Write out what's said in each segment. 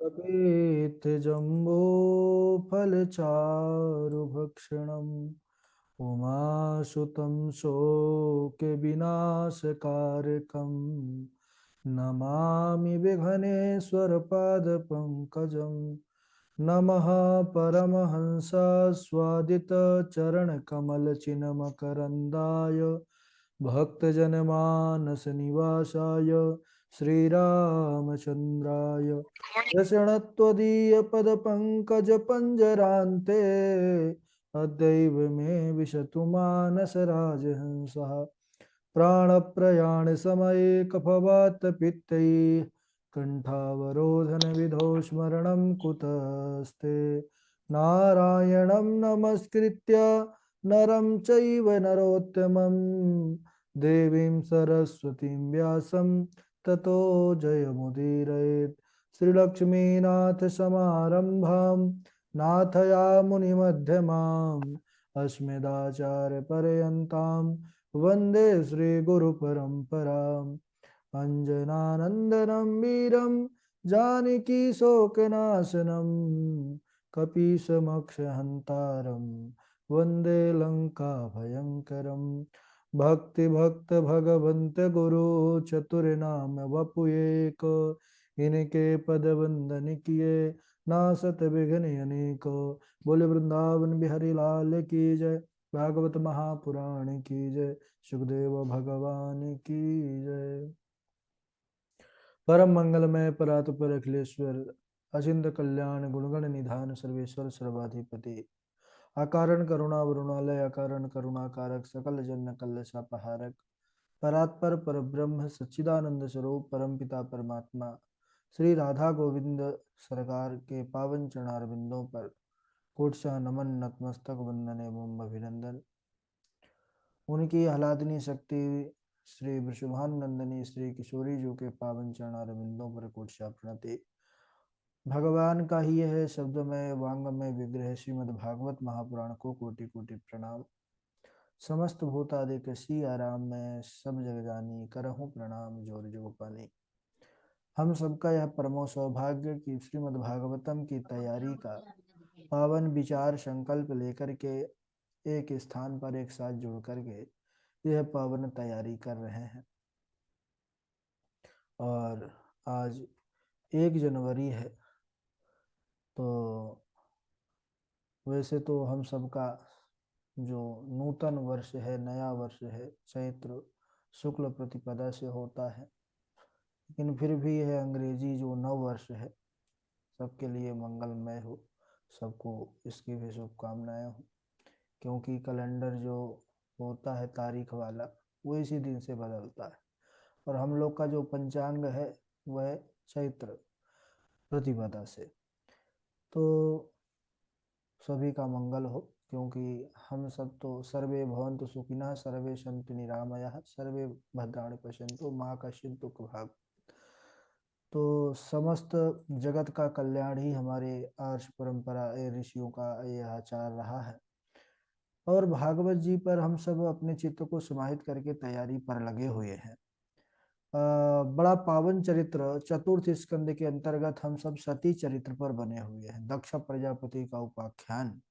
कपेत जम्बो फलचारुभक्षणम् उमासुतं शोकविनाशकारकम् नमामि विघ्नेश्वरपादपङ्कजम्। नमः परमहंसास्वादितचरणकमलचिन्मकरन्दाय भक्तजनमानसनिवासाय श्रीरामचन्द्राय रसणत्वदीयपदपङ्कजपञ्जरान्ते अद्यैव मे विशतु मानसराजहंसः। प्राणप्रयाणसमये कफवातपित्तैः कण्ठावरोधनविधौ स्मरणं कुतस्ते। नारायणं नमस्कृत्य नरं चैव नरोत्तमं देवीं सरस्वतीं व्यासं ततो जयमुदीरयेत्। श्रीलक्ष्मीनाथसमारम्भां नाथयामुनिमध्यमाम् अस्मदाचार्यपर्यन्तां वन्दे श्रीगुरुपरम्पराम्। अञ्जनानन्दनं वीरं जानकीशोकनाशनं कपीशमक्षहन्तारं वन्दे लङ्काभयङ्करम्। भक्तिभक्त भगवन्त गुरु चतुर्नाम वपुएक इनके पद वंदन किए नासत विघ्न अनेक। बोले वृंदावन बिहारी लाल की जय। भागवत महापुराण की जय। सुखदेव भगवान की जय। परम मंगलमय परात पर अखिलेश्वर अचिंत कल्याण गुणगण निधान सर्वेश्वर सर्वाधिपति अकारण करुणा वरुणालय अकारण करुणा कारक सकल जन कल्लषापहारक परात्पर पर ब्रह्म सच्चिदानंद स्वरूप परम पिता परमात्मा श्री राधा गोविंद सरकार के पावन चरणारविंदों पर कोटशा नमन नतमस्तक वंदन एवं अभिनंदन। उनकी आह्लादनी शक्ति श्री वृषभानुनंदनी श्री किशोरी जी के पावन चरणारविंदों पर कोटशा प्रणति। भगवान का ही है शब्दमय वांगमय विग्रह श्रीमद् भागवत महापुराण को कोटि कोटि प्रणाम। समस्त भूतादि कसी आराम में सब जग जानी करहूँ प्रणाम जोर जोग पानी। हम सबका यह परमो सौभाग्य कि श्रीमद् भागवतम की तैयारी का पावन विचार संकल्प लेकर के एक स्थान पर एक साथ जुड़ करके यह पावन तैयारी कर रहे हैं। और आज 1 जनवरी है, तो वैसे तो हम सबका जो नूतन वर्ष है, नया वर्ष है, चैत्र शुक्ल प्रतिपदा से होता है, लेकिन फिर भी यह अंग्रेजी जो नव वर्ष है सबके लिए मंगलमय हो, सबको इसकी भी शुभकामनाएं हो। क्योंकि कैलेंडर जो होता है तारीख वाला वो इसी दिन से बदलता है, और हम लोग का जो पंचांग है वह चैत्र प्रतिपदा से। तो सभी का मंगल हो, क्योंकि हम सब तो सर्वे भवन्तु सुखिनः सर्वे सन्तु निरामयाः सर्वे भद्राणि पश्यन्तु माँ कश्चित् दुःख भाग्। तो समस्त जगत का कल्याण ही हमारे आर्ष परंपरा ऋषियों का यह आचार रहा है, और भागवत जी पर हम सब अपने चित्त को समाहित करके तैयारी पर लगे हुए हैं। बड़ा पावन चरित्र चतुर्थ स्कंद के अंतर्गत हम सब सती चरित्र पर बने हुए हैं, दक्ष प्रजापति का उपाख्यान।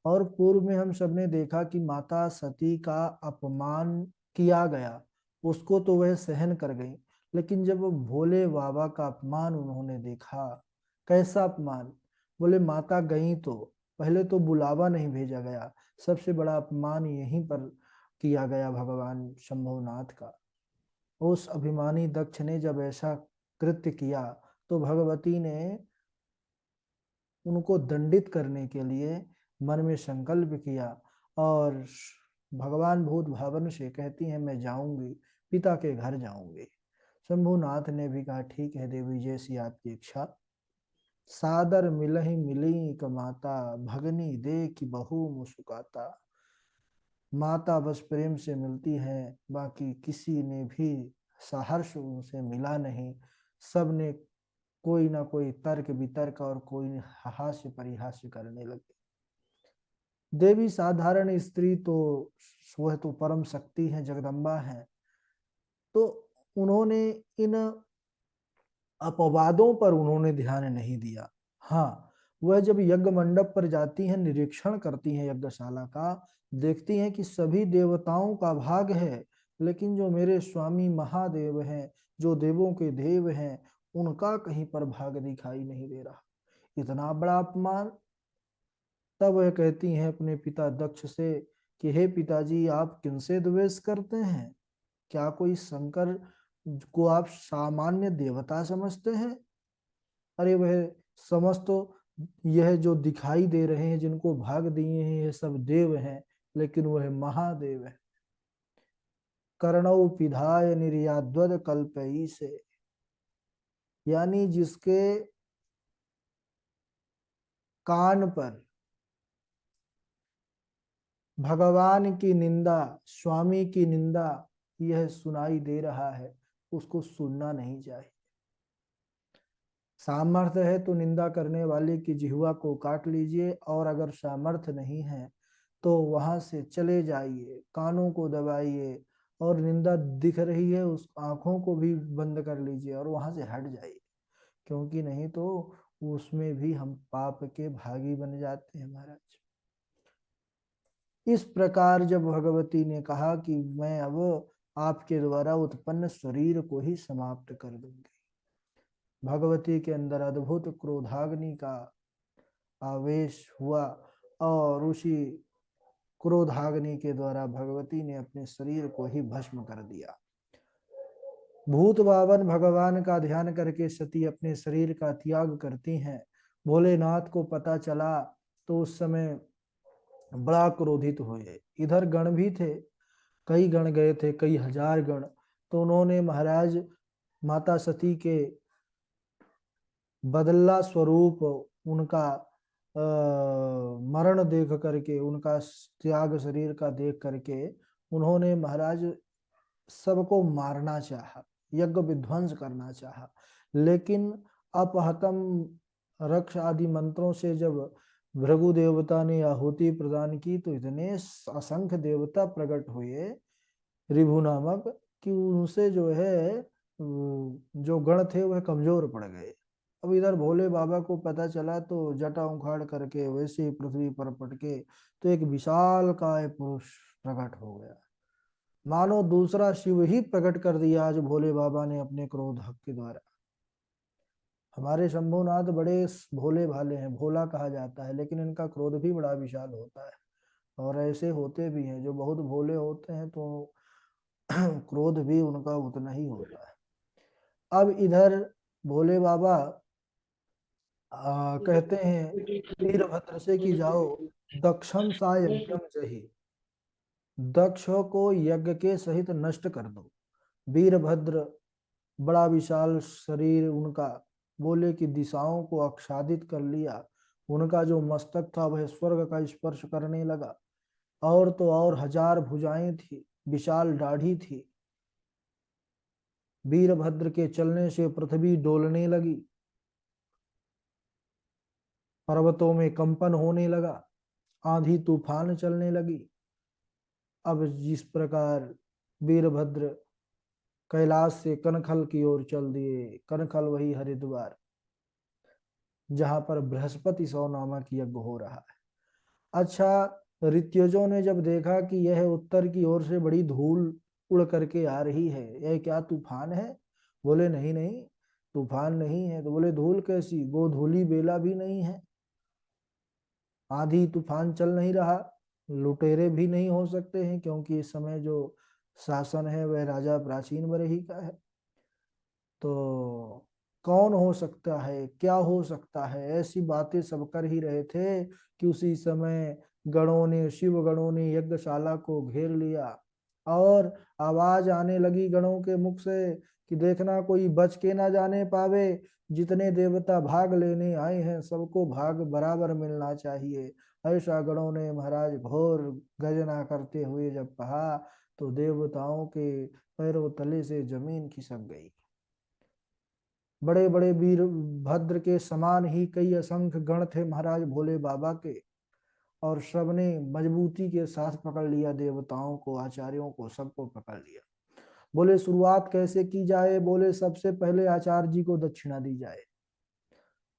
और पूर्व में हम सब ने देखा कि माता सती का अपमान किया गया, उसको तो वह सहन कर गई, लेकिन जब भोले बाबा का अपमान उन्होंने देखा, कैसा अपमान। बोले माता गई तो पहले तो बुलावा नहीं भेजा गया, सबसे बड़ा अपमान यहीं पर किया गया भगवान शंभुनाथ का। उस अभिमानी दक्ष ने जब ऐसा कृत्य किया तो भगवती ने उनको दंडित करने के लिए मन में संकल्प किया, और भगवान भूत भावन से कहती हैं मैं जाऊंगी, पिता के घर जाऊंगी। शंभुनाथ ने भी कहा ठीक है देवी, जैसी आपकी इच्छा। सादर मिलहि मिली क माता भगनी दे की बहू मुस्कुराता। माता बस प्रेम से मिलती है, बाकी किसी ने भी सहर्ष उनसे मिला नहीं। सब ने कोई ना कोई तर्क वितर्क और कोई हास्य परिहास्य करने लगे। देवी साधारण स्त्री तो वह तो परम शक्ति है, जगदम्बा है। तो उन्होंने इन अपवादों पर उन्होंने ध्यान नहीं दिया। हाँ, वह जब यज्ञ मंडप पर जाती हैं, निरीक्षण करती हैं यज्ञशाला का, देखती हैं कि सभी देवताओं का भाग है, लेकिन जो मेरे स्वामी महादेव हैं, जो देवों के देव हैं, उनका कहीं पर भाग दिखाई नहीं दे रहा। इतना बड़ा अपमान। तब वह कहती हैं अपने पिता दक्ष से कि हे पिताजी, आप किनसे द्वेष करते हैं? क्या कोई शंकर को आप सामान्य देवता समझते हैं? अरे वह समस्त यह जो दिखाई दे रहे हैं, जिनको भाग दिए हैं, ये सब देव हैं, लेकिन वह महादेव है। कर्णौ पिधाय निर्याद्वद कल्पई से, यानी जिसके कान पर भगवान की निंदा, स्वामी की निंदा यह सुनाई दे रहा है, उसको सुनना नहीं चाहिए। सामर्थ्य है तो निंदा करने वाले की जिह्वा को काट लीजिए, और अगर सामर्थ्य नहीं है तो वहां से चले जाइए, कानों को दबाइए, और निंदा दिख रही है उस आंखों को भी बंद कर लीजिए और वहां से हट जाइए, क्योंकि नहीं तो उसमें भी हम पाप के भागी बन जाते हैं महाराज। इस प्रकार जब भगवती ने कहा कि मैं अब आपके द्वारा उत्पन्न शरीर को ही समाप्त कर दूंगी, भगवती के अंदर अद्भुत क्रोधाग्नि का आवेश हुआ, और उसी क्रोधाग्नि के द्वारा भगवती ने अपने शरीर को ही भस्म कर दिया। भूत बावन भगवान का ध्यान करके सती अपने शरीर का त्याग करती हैं। भोलेनाथ को पता चला तो उस समय बड़ा क्रोधित हुए। इधर गण भी थे, कई गण गए थे, कई हजार गण। तो उन्होंने महाराज माता सती के बदला स्वरूप, उनका मरण देख करके, उनका त्याग शरीर का देख करके, उन्होंने महाराज सबको मारना चाहा, यज्ञ विध्वंस करना चाहा। लेकिन अपहतम रक्ष आदि मंत्रों से जब भृगु देवता ने आहुति प्रदान की तो इतने असंख्य देवता प्रकट हुए रिभु नामक, कि उनसे जो है जो गण थे वह कमजोर पड़ गए। अब इधर भोले बाबा को पता चला तो जटा उखाड़ करके वैसे ही पृथ्वी पर पटके, तो एक विशाल काय पुरुष प्रकट हो गया, मानो दूसरा शिव ही प्रकट कर दिया आज भोले बाबा ने अपने क्रोध के द्वारा। हमारे शंभुनाथ बड़े भोले भाले हैं, भोला कहा जाता है, लेकिन इनका क्रोध भी बड़ा विशाल होता है। और ऐसे होते भी हैं जो बहुत भोले होते हैं तो क्रोध भी उनका उतना ही होता है। अब इधर भोले बाबा कहते हैं वीरभद्र से कि जाओ दक्षम सा यज्ञम जही, दक्ष को यज्ञ के सहित नष्ट कर दो। वीरभद्र, बड़ा विशाल शरीर उनका, बोले कि दिशाओं को आच्छादित कर लिया। उनका जो मस्तक था वह स्वर्ग का स्पर्श करने लगा, और तो और हजार भुजाएं थी, विशाल दाढ़ी थी। वीरभद्र के चलने से पृथ्वी डोलने लगी, पर्वतों में कंपन होने लगा, आंधी तूफान चलने लगी। अब जिस प्रकार वीरभद्र कैलाश से कनखल की ओर चल दिए, कनखल वही हरिद्वार, जहां पर बृहस्पति सौ नामक यज्ञ हो रहा है। अच्छा, ऋत्विजों ने जब देखा कि यह उत्तर की ओर से बड़ी धूल उड़ करके आ रही है, यह क्या तूफान है? बोले नहीं नहीं, तूफान नहीं है। तो बोले धूल कैसी? गोधूली बेला भी नहीं है, आंधी तूफान चल नहीं रहा, लुटेरे भी नहीं हो सकते हैं, क्योंकि इस समय जो शासन है वह राजा प्राचीन बरही का है। तो कौन हो सकता है, क्या हो सकता है? ऐसी बातें सब कर ही रहे थे कि उसी समय गणों ने, शिव गणों ने यज्ञशाला को घेर लिया, और आवाज आने लगी गणों के मुख से कि देखना कोई बच के ना जाने पावे, जितने देवता भाग लेने आए हैं सबको भाग बराबर मिलना चाहिए। ऐसा गणों ने महाराज घोर गर्जना करते हुए जब कहा तो देवताओं के पैरों तले से जमीन खिसक गई। बड़े बड़े वीर भद्र के समान ही कई असंख्य गण थे महाराज भोले बाबा के, और सबने मजबूती के साथ पकड़ लिया, देवताओं को, आचार्यों को, सबको पकड़ लिया। बोले शुरुआत कैसे की जाए? बोले सबसे पहले आचार्य जी को दक्षिणा दी जाए।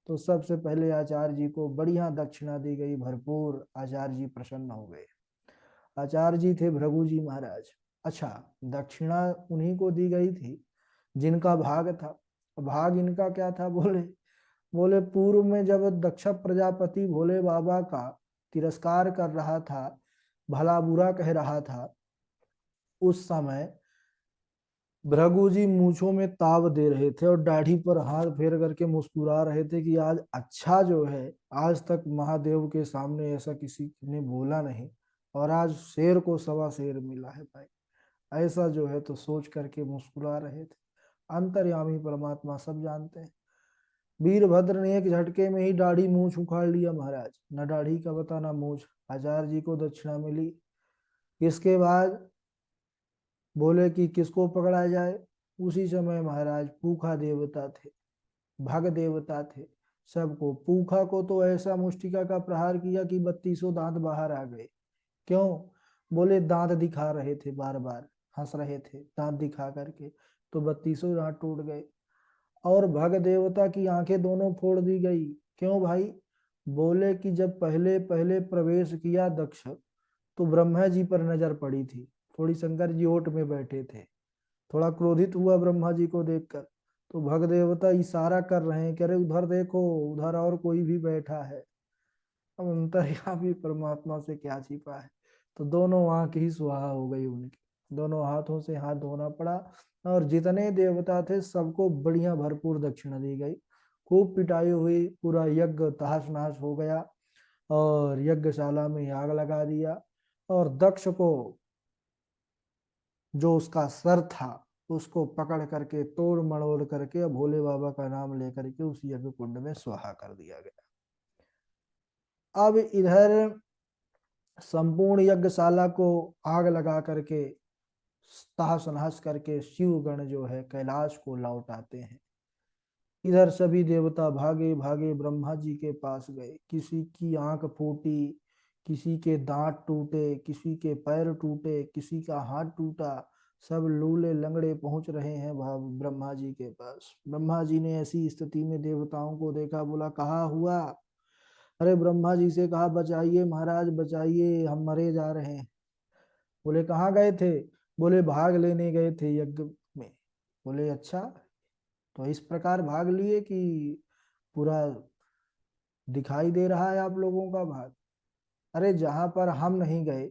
तो सबसे पहले आचार्य जी को बढ़िया दक्षिणा दी गई, भरपूर। आचार्य जी प्रसन्न हो गए। आचार्य जी थे भृगु जी महाराज। अच्छा, दक्षिणा उन्हीं को दी गई थी जिनका भाग था। भाग इनका क्या था? बोले बोले पूर्व में जब दक्ष प्रजापति भोले बाबा का तिरस्कार कर रहा था, भला बुरा कह रहा था, उस समय भृगु जी मूछों में ताव दे रहे थे और दाढ़ी पर हाथ फेर करके मुस्कुरा रहे थे कि आज अच्छा जो है, आज तक महादेव के सामने ऐसा किसी ने बोला नहीं, और आज शेर को सवा शेर मिला है भाई। ऐसा जो है तो सोच करके मुस्कुरा रहे थे। अंतर्यामी परमात्मा सब जानते हैं। वीरभद्र ने एक झटके में ही दाढ़ी मूछ उखाड़ लिया महाराज, न दाढ़ी का पता न मूछ। आचार्य जी को दक्षिणा मिली। इसके बाद बोले कि किसको पकड़ा जाए। उसी समय महाराज पूखा देवता थे, भग देवता थे। सबको, पूखा को तो ऐसा मुष्टिका का प्रहार किया कि 32 दांत बाहर आ गए। क्यों? बोले दांत दिखा रहे थे, बार बार हंस रहे थे दांत दिखा करके, तो 32 दांत टूट गए। और भग देवता की आंखें दोनों फोड़ दी गई। क्यों भाई? बोले कि जब पहले पहले प्रवेश किया दक्ष, तो ब्रह्मा जी पर नजर पड़ी थी। थोड़ी शंकर जी ओट में बैठे थे, थोड़ा क्रोधित हुआ ब्रह्मा जी को देखकर। तो भग देवता इशारा कर रहे हैं, कह रहे उधर देखो, उधर और कोई भी बैठा है। अब अंतर्यामी परमात्मा से क्या छिपा है। तो दोनों आंख ही सुहा हो गई उनकी, दोनों हाथों से हाथ धोना पड़ा। और जितने देवता थे सबको बढ़िया भरपूर दक्षिणा दी गई। खूब पिटाई हुई, पूरा यज्ञ तहस नहस हो गया, और यज्ञशाला में आग लगा दिया। और दक्ष को, जो उसका सर था, उसको पकड़ करके तोड़ मड़ोड़ करके भोले बाबा का नाम लेकर के उस यज्ञ कुंड में स्वाहा कर दिया गया। अब इधर संपूर्ण यज्ञशाला को आग लगा करके तहस नहस करके शिवगण जो है कैलाश को लौट आते हैं। इधर सभी देवता भागे भागे ब्रह्मा जी के पास गए। किसी की आंख फूटी, किसी के दांत टूटे, किसी के पैर टूटे, किसी का हाथ टूटा। सब लूले लंगड़े पहुंच रहे हैं ब्रह्मा जी के पास। ब्रह्मा जी ने ऐसी स्थिति में देवताओं को देखा, बोला कहा हुआ? अरे ब्रह्मा जी से कहा बचाइए महाराज बचाइए, हम मरे जा रहे हैं। बोले कहाँ गए थे? बोले भाग लेने गए थे यज्ञ में। बोले अच्छा, तो इस प्रकार भाग लिए कि पूरा दिखाई दे रहा है आप लोगों का भाग? अरे जहां पर हम नहीं गए,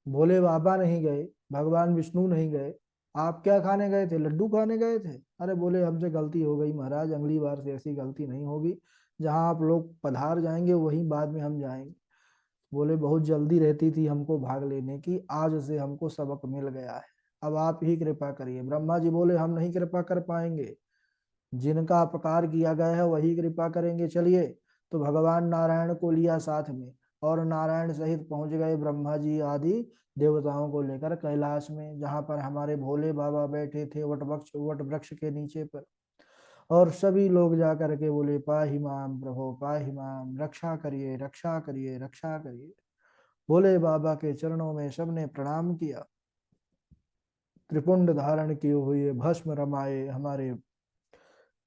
भोले बाबा नहीं गए, भगवान विष्णु नहीं गए, आप क्या खाने गए थे? लड्डू खाने गए थे? अरे बोले हमसे गलती हो गई महाराज, अगली बार से ऐसी गलती नहीं होगी। जहां आप लोग पधार जाएंगे वहीं बाद में हम जाएंगे। बोले बहुत जल्दी रहती थी हमको भाग लेने की, आज से हमको सबक मिल गया है, अब आप ही कृपा करिए। ब्रह्मा जी बोले हम नहीं कृपा कर पाएंगे, जिनका अपकार किया गया है वही कृपा करेंगे, चलिए। तो भगवान नारायण को लिया साथ में, और नारायण सहित पहुंच गए ब्रह्मा जी आदि देवताओं को लेकर कैलाश में, जहां पर हमारे भोले बाबा बैठे थे वट वृक्ष के नीचे पर। और सभी लोग जा करके बोले पाहि माम प्रभो पाहि माम, रक्षा करिए रक्षा करिए रक्षा करिए। भोले बाबा के चरणों में सबने प्रणाम किया। त्रिपुंड धारण किए हुए भस्म रमाए हमारे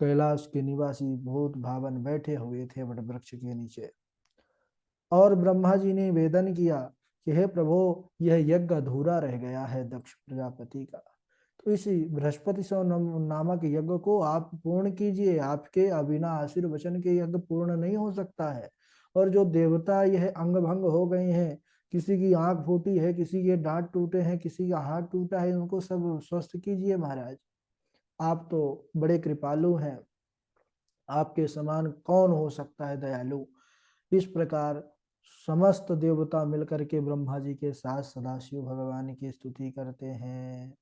कैलाश के निवासी भूत भावन बैठे हुए थे वट वृक्ष के नीचे। और ब्रह्मा जी ने वेदन किया कि हे प्रभु, यह यज्ञ अधूरा रह गया है दक्ष प्रजापति का, तो इसी बृहस्पति सौ नामक यज्ञ को आप पूर्ण कीजिए। आपके अबिना आशीर्वचन के यज्ञ पूर्ण नहीं हो सकता है। और जो देवता यह अंग भंग हो गए हैं, किसी की आंख फूटी है, किसी के दांत टूटे हैं, किसी का हाथ टूटा है, उनको सब स्वस्थ कीजिए महाराज। आप तो बड़े कृपालु हैं, आपके समान कौन हो सकता है दयालु। इस प्रकार समस्त देवता मिलकर के ब्रह्मा जी के साथ सदाशिव भगवान की स्तुति करते हैं।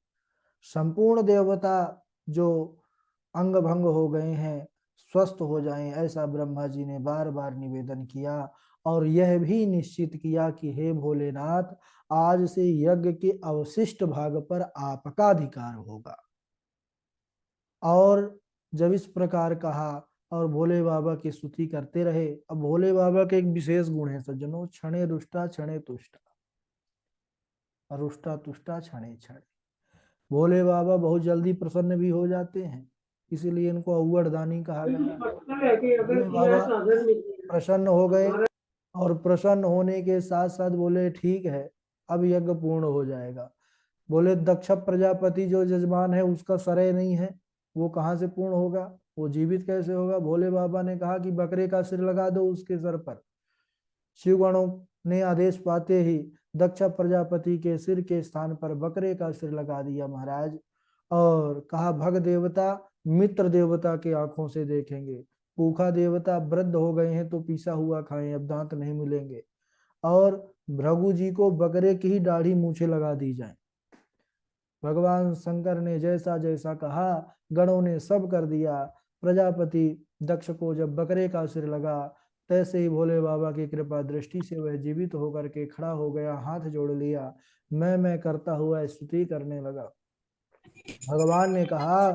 संपूर्ण देवता जो अंग भंग हो गए हैं स्वस्थ हो जाएं, ऐसा ब्रह्मा जी ने बार बार निवेदन किया। और यह भी निश्चित किया कि हे भोलेनाथ, आज से यज्ञ के अवशिष्ट भाग पर आपका अधिकार होगा। और जब इस प्रकार कहा और भोले बाबा की स्तुति करते रहे। अब भोले बाबा के एक विशेष गुण है सज्जनों, क्षणे रुष्टा क्षणे तुष्टा, रुष्टा तुष्टा क्षणे क्षणे। भोले बाबा बहुत जल्दी प्रसन्न भी हो जाते हैं, इसीलिए इनको अव्वड़ दानी कहा गया। भोले बाबा प्रसन्न हो गए, और प्रसन्न होने के साथ साथ बोले ठीक है, अब यज्ञ पूर्ण हो जाएगा। बोले दक्ष प्रजापति जो जजमान है उसका सरय नहीं है, वो कहाँ से पूर्ण होगा, वो जीवित कैसे होगा। भोले बाबा ने कहा कि बकरे का सिर लगा दो उसके सर पर। शिवगणों ने आदेश पाते ही दक्ष प्रजापति के सिर के स्थान पर बकरे का सिर लगा दिया महाराज, और कहा भग देवता मित्र देवता के आंखों से देखेंगे, पूखा देवता वृद्ध हो गए हैं तो पीसा हुआ खाएं, अब दांत नहीं मिलेंगे, और भृगु जी को बकरे की ही दाढ़ी मूछे लगा दी जाए। भगवान शंकर ने जैसा जैसा कहा गणों ने सब कर दिया। प्रजापति दक्ष को जब बकरे का सिर लगा, तैसे ही भोले बाबा की कृपा दृष्टि से वह जीवित होकर के खड़ा हो गया, हाथ जोड़ लिया, मैं करता हुआ स्तुति करने लगा। भगवान ने कहा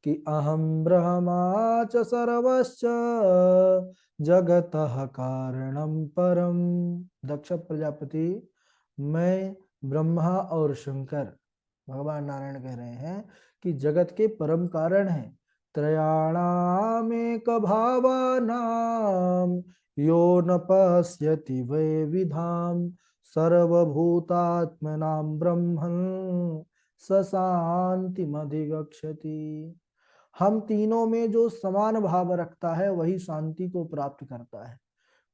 कि अहम ब्रह्मा च सर्वश्च जगतः कारणम परम। दक्ष प्रजापति, मैं ब्रह्मा और शंकर, भगवान नारायण कह रहे हैं कि जगत के परम कारण हैं। त्रयाणामेक भावानाम यो न पश्यति वै विधाम सर्वभूतात्मनां ब्रह्मन् स शांतिमधिगच्छति। हम तीनों में जो समान भाव रखता है वही शांति को प्राप्त करता है।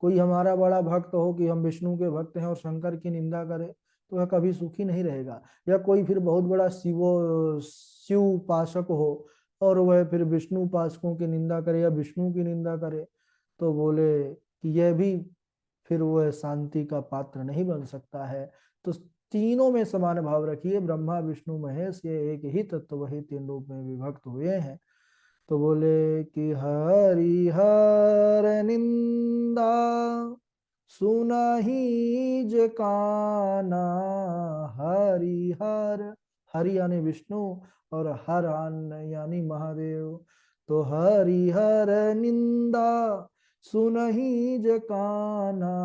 कोई हमारा बड़ा भक्त हो कि हम विष्णु के भक्त हैं और शंकर की निंदा करे तो वह कभी सुखी नहीं रहेगा। या कोई फिर बहुत बड़ा शिव उपासक हो और वह फिर विष्णु उपासकों की निंदा करे या विष्णु की निंदा करे, तो बोले कि यह भी फिर वह शांति का पात्र नहीं बन सकता है। तो तीनों में समान भाव रखिए, ब्रह्मा विष्णु महेश ये एक ही तत्व वही तीन रूप में विभक्त हुए हैं। तो बोले कि हरि हर निंदा सुनहि ज काना, हरि हर, हरि यानी विष्णु और हर यानी महादेव। तो हरि हर निंदा सुनहि ज काना,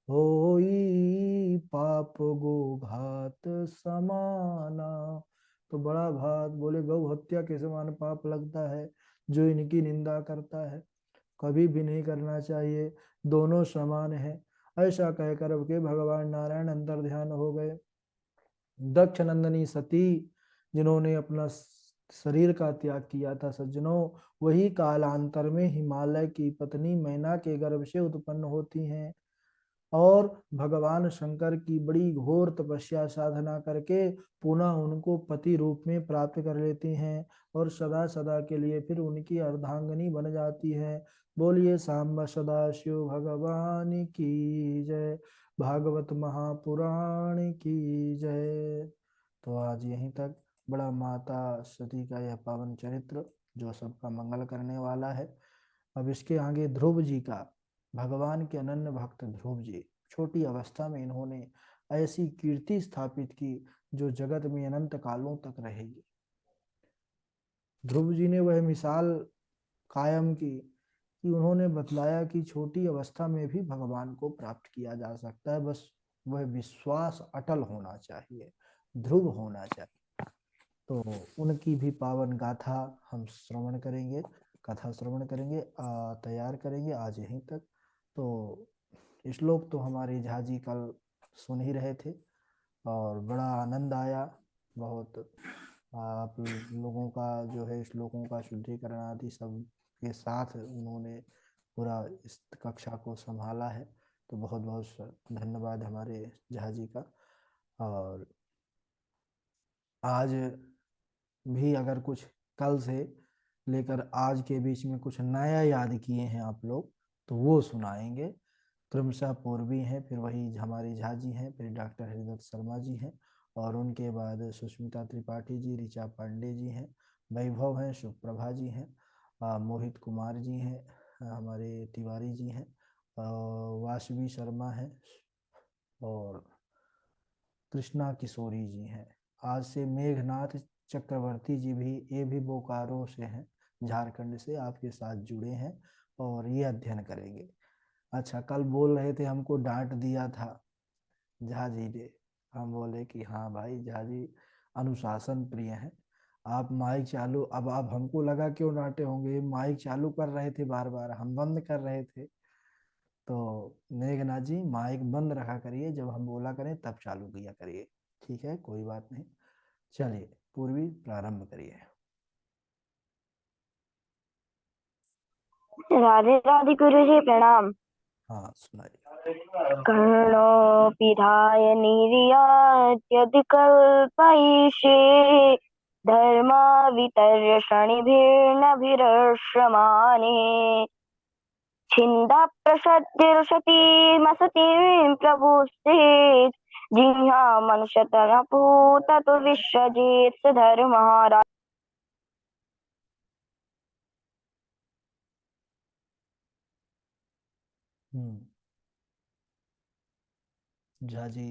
होई पाप गो घात समाना। तो बड़ा भात बोले गौ हत्या के समान पाप लगता है जो इनकी निंदा करता है, कभी भी नहीं करना चाहिए, दोनों समान है। ऐसा कहकर अब के भगवान नारायण अंतर ध्यान हो गए। दक्ष नंदनी सती जिन्होंने अपना शरीर का त्याग किया था सज्जनों, वही कालांतर में हिमालय की पत्नी मैना के गर्भ से उत्पन्न होती हैं, और भगवान शंकर की बड़ी घोर तपस्या साधना करके पुनः उनको पति रूप में प्राप्त कर लेती हैं, और सदा सदा के लिए फिर उनकी अर्धांगिनी बन जाती है। बोलिए सांब सदा शिव भगवान की जय, भागवत महापुराण की जय। तो आज यहीं तक बड़ा माता सती का यह पावन चरित्र जो सबका मंगल करने वाला है। अब इसके आगे ध्रुव जी का, भगवान के अनन्य भक्त ध्रुव जी, छोटी अवस्था में इन्होंने ऐसी कीर्ति स्थापित की जो जगत में अनंत कालों तक रहेगी। ध्रुव जी ने वह मिसाल कायम की कि उन्होंने बतलाया कि छोटी अवस्था में भी भगवान को प्राप्त किया जा सकता है, बस वह विश्वास अटल होना चाहिए, ध्रुव होना चाहिए। तो उनकी भी पावन गाथा हम श्रवण करेंगे, कथा श्रवण करेंगे, तैयार करेंगे आज यहीं तक। तो श्लोक तो हमारे झाजी कल सुन ही रहे थे और बड़ा आनंद आया बहुत। आप लोगों का जो है श्लोकों का शुद्धिकरण आदि सब के साथ उन्होंने पूरा इस कक्षा को संभाला है, तो बहुत बहुत धन्यवाद हमारे झाजी का। और आज भी अगर कुछ कल से लेकर आज के बीच में कुछ नया याद किए हैं आप लोग तो वो सुनाएंगे। क्रमशः पूर्वी हैं, फिर वही हमारी झा जी हैं, फिर डॉक्टर हरिदत्त शर्मा जी हैं, और उनके बाद सुष्मिता त्रिपाठी जी, ऋचा पांडे जी हैं, वैभव हैं, सुप्रभा जी हैं, मोहित कुमार जी हैं, हमारे तिवारी जी हैं, वासवी शर्मा हैं, और कृष्णा किशोरी जी हैं। आज से मेघनाथ चक्रवर्ती जी भी, ये भी बोकारो से हैं, झारखंड से आपके साथ जुड़े हैं और ये अध्ययन करेंगे। अच्छा, कल बोल रहे थे हमको डांट दिया था झा जी ने, हम बोले कि हाँ भाई झा जी अनुशासन प्रिय हैं। आप माइक चालू, अब आप हमको लगा क्यों डांटे होंगे, माइक चालू कर रहे थे बार बार, हम बंद कर रहे थे। तो मेघनाथ जी माइक बंद रखा करिए, जब हम बोला करें तब चालू किया करिए। ठीक है, कोई बात नहीं। चलिए पूर्वी प्रारंभ करिए। राधे राधे गुरु जी, प्रणाम। हाँ सुनाइए। कर्णोऽपिधाय निर्यात्यधिकल्पैषे धर्मावितर्य शनिभिर्नभिरश्रमाणे छिन्दाप्रसद्भिर्षतीमसतीं प्रभुस्तेज जिह्वामनुष्यतनपूततु विश्वजित् स धर्मः। हम्म। झाजी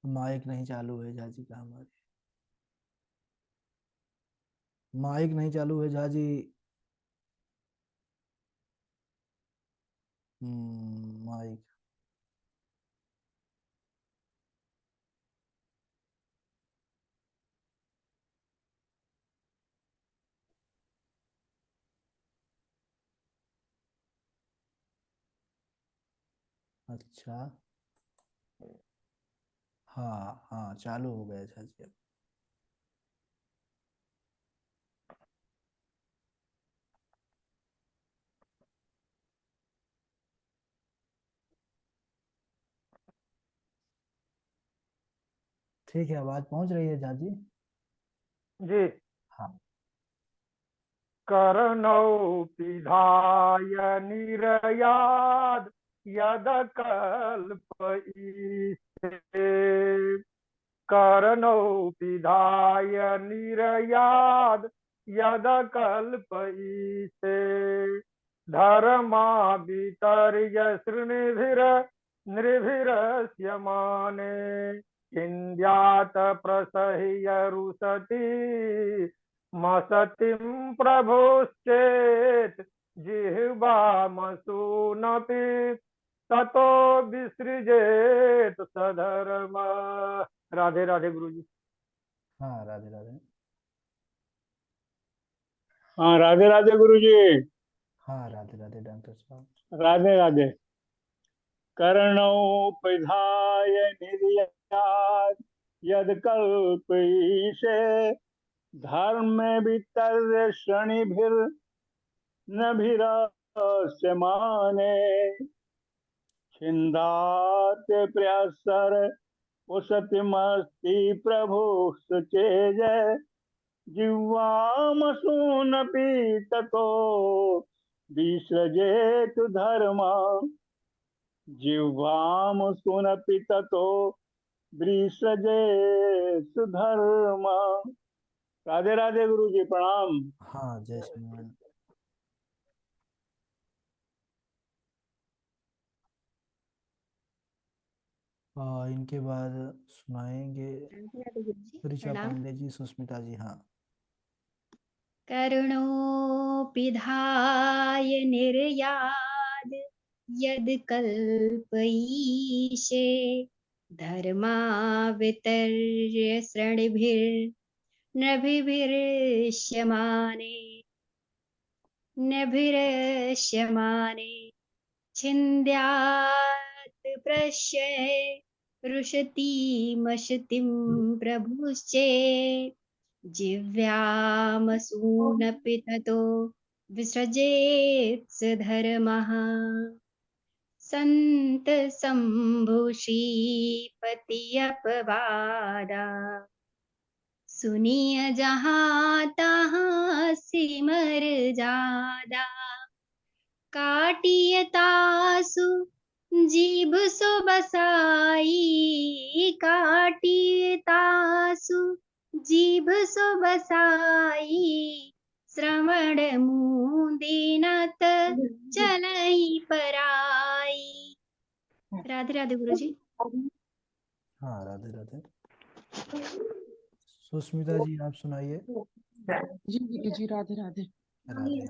माइक नहीं चालू है, झाजी का हमारे माइक नहीं चालू है झाजी। माइक। अच्छा। हाँ हाँ चालू हो गया झाजी अब। ठीक है, आवाज पहुंच रही है झाजी। जी। हाँ। कर्णौ पिधाय निर्याद यदकल्पयिष्ये। कर्णौ पिधाय निर्याद यदकल्पयिष्ये। धर्मावितर्य शृणिभिर नृभिरस्यमाने चिन्द्यात प्रसह्यरुसति मसतिं प्रभुश्चेत् जिह्वामसूनपि ततो विसृजेत सधर्म। राधे राधे गुरु जी। हाँ राधे राधे। हाँ राधे राधे गुरु जी। हाँ राधे राधे डॉक्टर साहब। राधे राधे। कर्णौ पिधाय निर्यात यद कल्पयिषे धर्म वितर्य शनिभिर्नभिरस्यमाने छिन्दात प्रसर उसतिमस्ति प्रभु सुचेज जिह्वामसूनपि ततो विसृजेतु धर्मा जिह्वामसूनपि ततो विसृजेतु धर्मा। राधे राधे गुरु जी, प्रणाम। हाँ जय श्री राम। इनके बाद सुनाएंगे ऋचा प्रणाम। पांडे जी, सुष्मिता जी। हाँ। करुणोऽपिधाय निर्याद यद् कल्पयिषे धर्मावितर्य सृणिभिर्नभिर्ष्यमाने नभिरश्यमाने छिन्द्यात् प्रश्य रुशतीमशतिं प्रभुश्चे जिव्यामसूनपि ततो विसृजेत् स धर्मः। सन्तसम्भुषीपतियपवादा सुनिय जहाँ तहाँ सिमर जादा काटियतासु जीभ सो बसाई काटियतासु जीभ सो बसाई श्रवण मुदिनत चलई पराई। राधे राधे गुरु जी। हाँ राधे राधे। सुष्मिता जी आप सुनाइए। जी जी जी, राधे राधे। राधे।